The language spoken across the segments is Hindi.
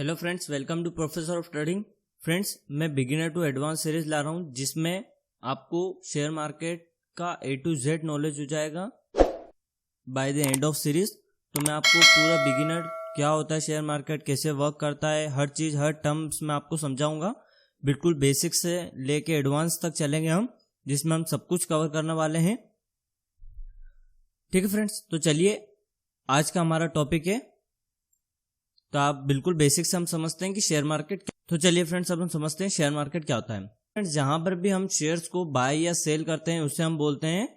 Hello friends, welcome to professor of trading. Friends, मैं बिगिनर टू एडवांस सीरीज ला रहा हूँ जिसमें आपको शेयर मार्केट का A to Z नॉलेज हो जाएगा by the end of series. तो मैं आपको पूरा बिगिनर क्या होता है, शेयर मार्केट कैसे वर्क करता है, हर चीज़ हर टर्म्स में आपको समझाऊंगा। बिल्कुल बेसिक से लेके एडवांस तक चलेंगे हम, जिसमें हम सब कुछ कवर करने वाले हैं। ठीक है फ्रेंड्स, तो चलिए आज का हमारा टॉपिक है। तो आप बिल्कुल बेसिक से हम समझते हैं कि शेयर मार्केट। तो चलिए फ्रेंड्स, अब हम समझते हैं शेयर मार्केट क्या होता है। फ्रेंड्स, जहां पर भी हम शेयर्स को बाय या सेल करते हैं उसे हम बोलते हैं,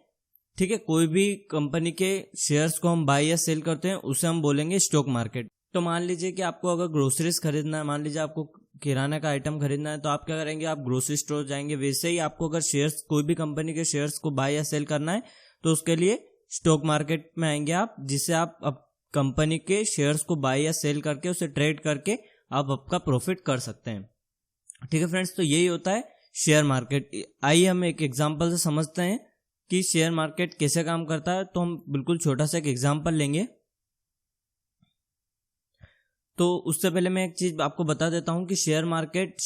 ठीक है, कोई भी कंपनी के शेयर्स को हम बाय या सेल करते हैं उसे हम बोलेंगे स्टॉक मार्केट। तो मान लीजिए कि आपको अगर ग्रोसरीज खरीदना है, मान लीजिए आपको किराना का आइटम खरीदना है, तो आप क्या करेंगे, आप ग्रोसरी स्टोर जाएंगे। वैसे ही आपको अगर शेयर्स, कोई भी कंपनी के शेयर्स को बाय या सेल करना है तो उसके लिए स्टॉक मार्केट में आएंगे आप, जिससे आप कंपनी के शेयर्स को बाय या सेल करके उसे ट्रेड करके आप आपका प्रॉफिट कर सकते हैं। ठीक है फ्रेंड्स, तो यही होता है शेयर मार्केट। आइए हम एक एग्जांपल से समझते हैं कि शेयर मार्केट कैसे काम करता है। तो हम बिल्कुल छोटा सा एक एग्जांपल लेंगे। तो उससे पहले मैं एक चीज आपको बता देता हूं कि share market,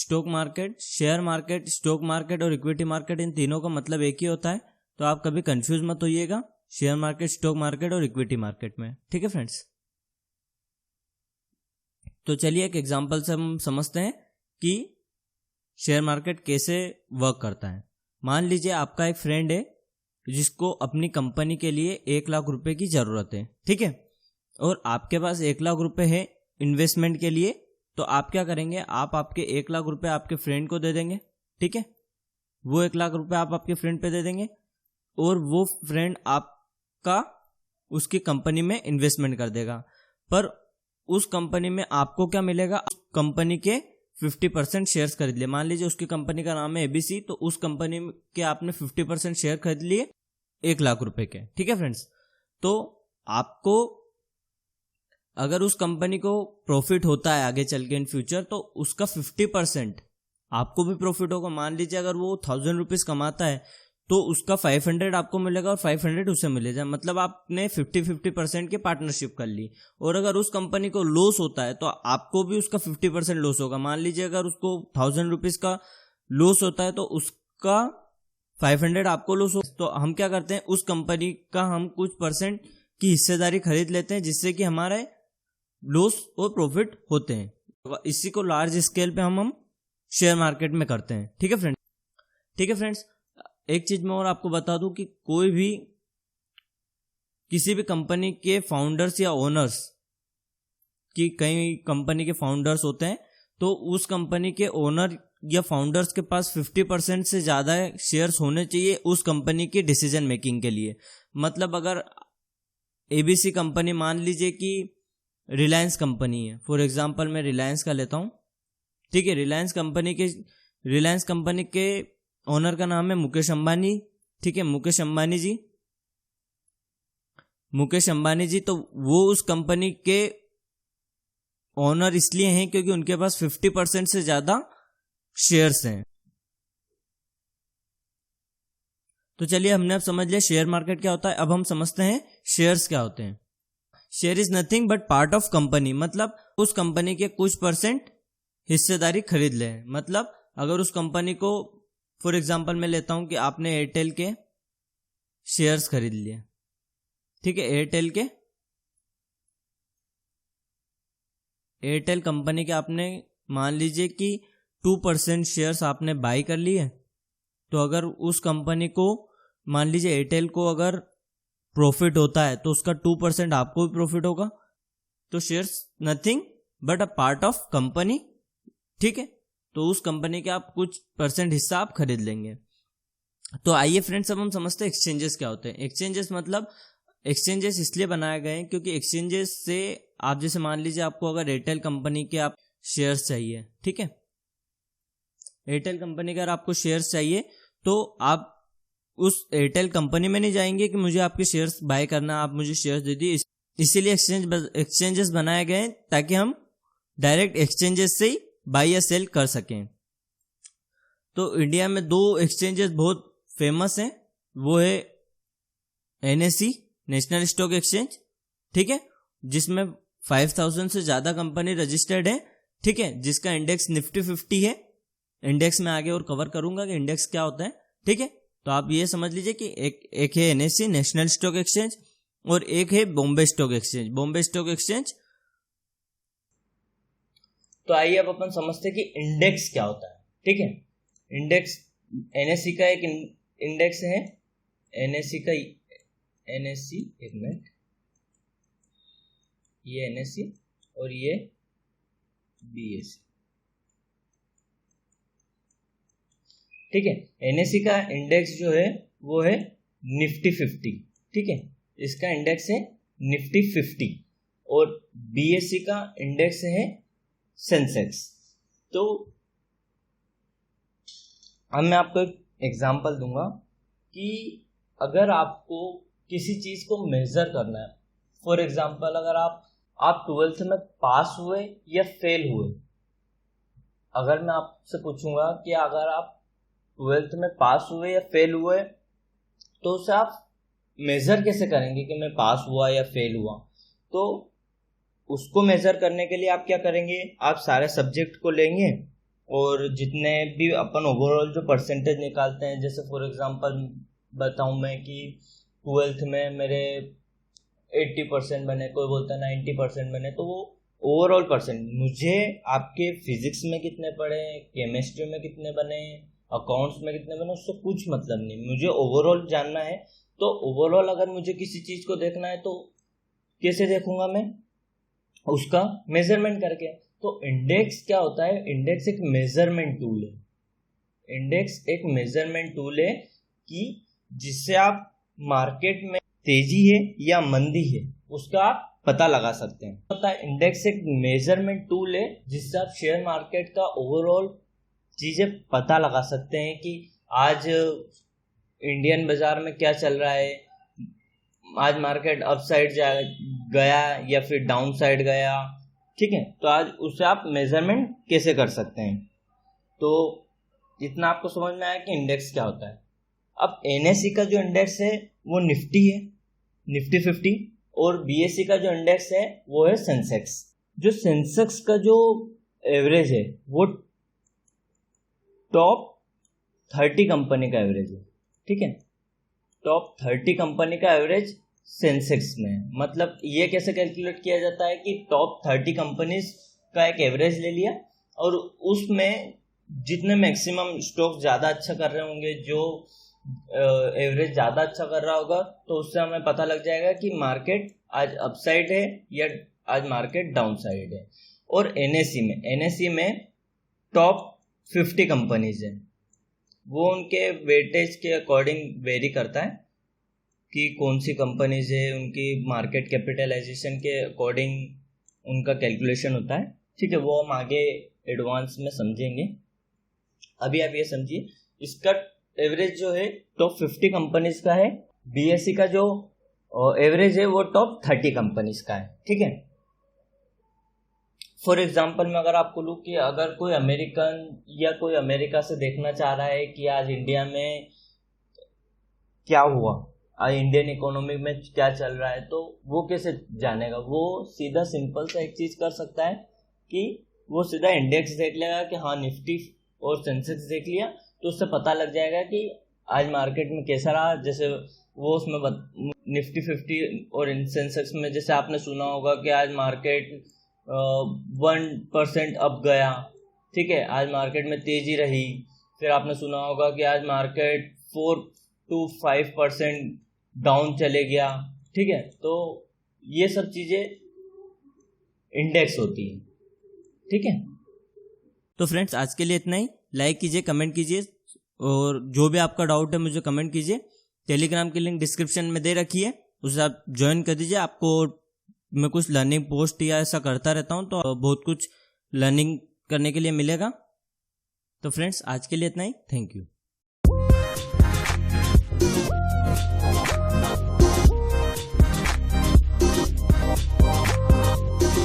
share market, stock market और इक्विटी मार्केट, इन तीनों का मतलब एक ही होता है। तो आप कभी कंफ्यूज मत होइएगा शेयर मार्केट, स्टॉक मार्केट और इक्विटी मार्केट में। ठीक है फ्रेंड्स, तो चलिए एक एग्जांपल से हम समझते हैं कि शेयर मार्केट कैसे वर्क करता है। मान लीजिए आपका एक फ्रेंड है जिसको अपनी कंपनी के लिए 1 लाख रुपए की जरूरत है, ठीक है, और आपके पास 1 लाख रुपए है इन्वेस्टमेंट के लिए। तो आप क्या करेंगे, आप आपके 1 लाख रुपए आपके फ्रेंड को दे देंगे, ठीक है, वो 1 लाख रुपए आप आपके फ्रेंड पे दे देंगे और वो फ्रेंड आपका उसकी कंपनी में इन्वेस्टमेंट कर देगा। पर उस कंपनी में आपको क्या मिलेगा, उस कंपनी के 50% शेयर्स खरीद लिए। मान लीजिए उसकी कंपनी का नाम है ABC, तो उस कंपनी के आपने 50% शेयर खरीद लिए 1 लाख रुपए के। ठीक है फ्रेंड्स, तो आपको अगर उस कंपनी को प्रॉफिट होता है आगे चल के इन फ्यूचर, तो उसका 50% आपको भी प्रॉफिट होगा। मान लीजिए अगर वो 1000 रुपीज कमाता है तो उसका 500 आपको मिलेगा और 500 उसे मिलेगा। मतलब आपने 50-50% की पार्टनरशिप कर ली। और अगर उस कंपनी को लॉस होता है तो आपको भी उसका 50% लॉस होगा। मान लीजिए अगर उसको 1000 रुपीज का लॉस होता है तो उसका 500 आपको लॉस हो, तो हम क्या करते हैं, उस कंपनी का हम कुछ परसेंट की हिस्सेदारी खरीद लेते हैं, जिससे कि हमारे लॉस और प्रॉफिट होते हैं। इसी को लार्ज स्केल पे हम शेयर मार्केट में करते हैं। ठीक है फ्रेंड्स, एक चीज मैं और आपको बता दूं कि कोई भी किसी भी कंपनी के फाउंडर्स या ओनर्स की, कई कंपनी के फाउंडर्स होते हैं, तो उस कंपनी के ओनर या फाउंडर्स के पास 50% से ज्यादा शेयर्स होने चाहिए उस कंपनी की डिसीजन मेकिंग के लिए। मतलब अगर ABC कंपनी, मान लीजिए कि रिलायंस कंपनी है, फॉर एग्जांपल मैं रिलायंस का लेता हूं, ठीक है, रिलायंस कंपनी के ओनर का नाम है मुकेश अंबानी, ठीक है, मुकेश अंबानी जी। तो वो उस कंपनी के ओनर इसलिए हैं क्योंकि उनके पास 50% से ज्यादा शेयर्स हैं। तो चलिए, हमने अब समझ लिया शेयर मार्केट क्या होता है। अब हम समझते हैं शेयर्स क्या होते हैं। Share is nothing but part of company, मतलब उस कंपनी के कुछ परसेंट हिस्सेदारी खरीद ले। मतलब अगर उस कंपनी को, फॉर एग्जाम्पल मैं लेता हूं कि आपने एयरटेल के शेयर्स खरीद लिए, ठीक है, एयरटेल कंपनी के आपने मान लीजिए कि 2% शेयर्स आपने बाई कर लिए। तो अगर उस कंपनी को, मान लीजिए एयरटेल को अगर प्रॉफिट होता है तो उसका 2% आपको भी प्रॉफिट होगा। तो shares nothing but a part of company, ठीक है, तो उस कंपनी के आप कुछ परसेंट हिस्सा आप खरीद लेंगे। तो आइए फ्रेंड्स, अब हम समझते हैं एक्सचेंजेस क्या होते हैं। एक्सचेंजेस इसलिए बनाए गए हैं क्योंकि एक्सचेंजेस से आप, जैसे मान लीजिए आपको अगर एयरटेल कंपनी के आप शेयर्स चाहिए, ठीक है, एयरटेल कंपनी का अगर आपको शेयर्स चाहिए तो आप उस एयरटेल कंपनी में नहीं जाएंगे कि मुझे आपके शेयर्स बाय करना, आप मुझे शेयर्स दे दिए। इसीलिए एक्सचेंजेस बनाए गए हैं ताकि हम डायरेक्ट एक्सचेंजेस से ही बाय या सेल कर सकें। तो इंडिया में 2 एक्सचेंजेस बहुत फेमस हैं, वो है NSE, नेशनल स्टॉक एक्सचेंज, ठीक है, जिसमें 5000 से ज्यादा कंपनी रजिस्टर्ड है, ठीक है, जिसका इंडेक्स निफ्टी 50 है। इंडेक्स में आगे और कवर करूंगा कि इंडेक्स क्या होता है, ठीक है। तो आप ये समझ लीजिए कि एक है एनएससी नेशनल स्टॉक एक्सचेंज और एक है Bombay stock exchange, Bombay stock exchange. तो आइए अब अपन समझते हैं कि इंडेक्स क्या होता है, ठीक है। इंडेक्स एनएससी का एक इंडेक्स है, एनएससी का, एनएससी, एक मिनट, ये एनएससी और ये बीएससी, ठीक है। एनएससी का इंडेक्स जो है वो है निफ्टी 50, ठीक है, इसका इंडेक्स है निफ्टी 50 और बीएससी का इंडेक्स है सेंसेक्स। तो अब मैं आपको एक एग्जांपल दूंगा कि अगर आपको किसी चीज को मेजर करना है, फॉर एग्जांपल अगर आप 12th में पास हुए या फेल हुए, अगर मैं आपसे पूछूंगा कि अगर आप 12th में पास हुए या फेल हुए तो उसे आप मेजर कैसे करेंगे कि मैं पास हुआ या फेल हुआ। तो उसको मेजर करने के लिए आप क्या करेंगे, आप सारे सब्जेक्ट को लेंगे और जितने भी अपन ओवरऑल जो परसेंटेज निकालते हैं, जैसे फॉर एग्जांपल बताऊं मैं कि 12th में मेरे 80% बने, कोई बोलता है 90% बने, तो वो ओवरऑल परसेंट, मुझे आपके फिजिक्स में कितने पढ़े, केमिस्ट्री में कितने बने, अकाउंट्स में कितने बने, उससे कुछ मतलब नहीं, मुझे ओवरऑल जानना है। तो ओवरऑल अगर मुझे किसी चीज को देखना है तो कैसे देखूंगा मैं, उसका मेजरमेंट करके। तो इंडेक्स क्या होता है, इंडेक्स एक मेजरमेंट टूल है, इंडेक्स एक मेजरमेंट टूल है कि जिससे आप मार्केट में तेजी है या मंदी है उसका आप पता लगा सकते हैं। होता है इंडेक्स एक मेजरमेंट टूल है जिससे आप शेयर मार्केट का ओवरऑल चीजें पता लगा सकते हैं कि आज इंडियन बाजार में क्या चल रहा है, आज मार्केट अप साइड गया या फिर डाउन साइड गया, ठीक है। तो आज उससे आप मेजरमेंट कैसे कर सकते हैं। तो इतना आपको समझ में आया कि इंडेक्स क्या होता है। अब एनएससी का जो इंडेक्स है वो निफ्टी है, निफ्टी 50, और बीएससी का जो इंडेक्स है वो है सेंसेक्स। जो सेंसेक्स का जो एवरेज है वो टॉप 30 कंपनी का एवरेज है, ठीक है। टॉप 30 कंपनी का एवरेज सेंसेक्स में है। मतलब ये कैसे कैलकुलेट किया जाता है कि टॉप 30 कंपनीज का एक एवरेज ले लिया और उसमें जितने मैक्सिमम स्टॉक ज़्यादा अच्छा कर रहे होंगे, जो एवरेज ज़्यादा अच्छा कर रहा होगा, तो उससे हमें पता लग जाएगा कि मार्केट आज अपसाइड है या आज मार्केट डाउन साइड है। और एनएससी में टॉप 50 कंपनीज हैं, वो उनके वेटेज के अकॉर्डिंग वेरी करता है कि कौन सी कंपनीज है, उनकी मार्केट कैपिटलाइजेशन के अकॉर्डिंग उनका कैलकुलेशन होता है, ठीक है। वो हम आगे एडवांस में समझेंगे। अभी आप ये समझिए, इसका एवरेज जो है टॉप 50 कंपनीज का है, बीएससी का जो एवरेज है वो टॉप 30 कंपनीज का है, ठीक है। फॉर एग्जाम्पल मैं अगर आपको लूँ कि अगर कोई अमेरिकन या कोई अमेरिका से देखना चाह रहा है कि आज इंडिया में क्या हुआ, आज इंडियन इकोनॉमी में क्या चल रहा है, तो वो कैसे जानेगा। वो सीधा सिंपल सा एक चीज कर सकता है कि वो सीधा इंडेक्स देख लेगा कि हाँ निफ्टी और सेंसेक्स देख लिया, तो उससे पता लग जाएगा कि आज मार्केट में कैसा रहा। जैसे वो उसमें निफ्टी 50 और सेंसेक्स में जैसे आपने सुना होगा कि आज मार्केट 1% अप गया, ठीक है, आज मार्केट में तेजी रही। फिर आपने सुना होगा कि आज मार्केट 4 to 5% डाउन चले गया, ठीक है। तो ये सब चीजें इंडेक्स होती है, ठीक है। तो फ्रेंड्स आज के लिए इतना ही। लाइक कीजिए, कमेंट कीजिए और जो भी आपका डाउट है मुझे कमेंट कीजिए। टेलीग्राम की लिंक डिस्क्रिप्शन में दे रखी है, उसे आप ज्वाइन कर दीजिए। आपको मैं कुछ लर्निंग पोस्ट या ऐसा करता रहता हूँ तो बहुत कुछ लर्निंग करने के लिए मिलेगा। तो फ्रेंड्स आज के लिए इतना ही। Thank you.